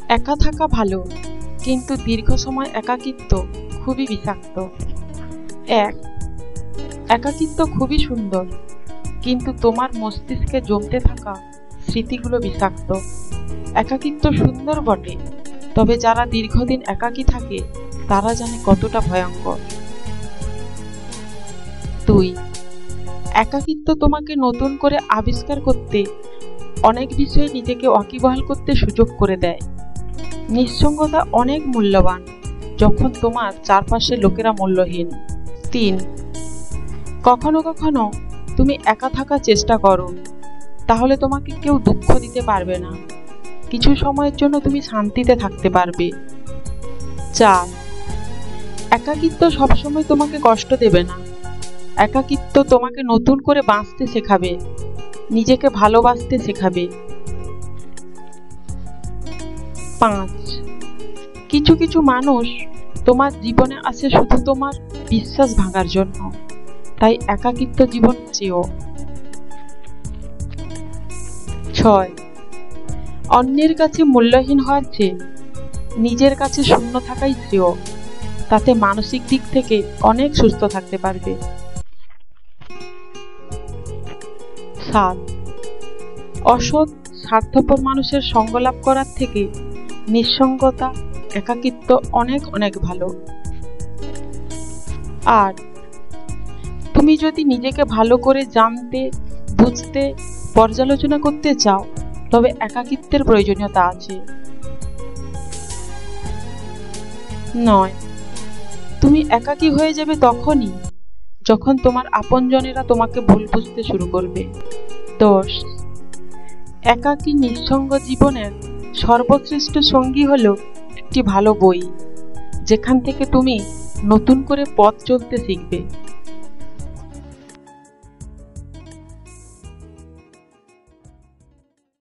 একা থাকা ভালো, কিন্তু দীর্ঘ সময় একাকিত্ব খুবই বিষাক্ত। ১. একাকিত্ব খুবই সুন্দর, কিন্তু তোমার মস্তিষ্কে জমতে থাকা স্মৃতিগুলো বিষাক্ত। একাকিত্ব সুন্দর বটে, তবে যারা দীর্ঘদিন একাকী থাকে তারা জানে কতটা ভয়ঙ্কর। ২. একাকিত্ব তোমাকে নতুন করে আবিষ্কার করতে, অনেক বিষয়ে নিজেকে ওয়াকিবহাল করতে সুযোগ করে দেয়। নিঃসঙ্গতা অনেক মূল্যবান যখন তোমার চারপাশে লোকেরা মূল্যহীন। ৩. কখনো কখনো তুমি একা থাকার চেষ্টা করো, তাহলে তোমাকে কেউ দুঃখ দিতে পারবে না। কিছু সময়ের জন্য তুমি শান্তিতে থাকতে পারবে। ৪. একাকিত্ব সবসময় তোমাকে কষ্ট দেবে না। একাকিত্ব তোমাকে নতুন করে বাঁচতে শেখাবে, নিজেকে ভালোবাসতে শেখাবে। ৫. কিছু কিছু মানুষ তোমার জীবনে আসে শুধু তোমার বিশ্বাস ভাঙার জন্য, তাই একাকিত্ব জীবন চেয়েও। ৬. অন্যের কাছে মূল্যহীন হওয়ার চেয়ে নিজের কাছে শূন্য থাকাই শ্রেয়, তাতে মানসিক দিক থেকে অনেক সুস্থ থাকতে পারবে। ৭. অসৎ স্বার্থপর মানুষের সঙ্গ লাভ করার থেকে নিঃসঙ্গতা, একাকিত্ব অনেক অনেক ভালো। ৮. তুমি যদি নিজেকে ভালো করে জানতে, বুঝতে, পর্যালোচনা করতে চাও, তবে একাকিত্বের প্রয়োজনীয়তা আছে। ৯. তুমি একাকী হয়ে যাবে তখনই যখন তোমার আপনজনেরা তোমাকে ভুল বুঝতে শুরু করবে। ১০. একাকী নিঃসঙ্গ জীবনের সর্বশ্রেষ্ঠ সঙ্গী হলো একটি ভালো বই, যেখান থেকে তুমি নতুন করে পথ চলতে শিখবে।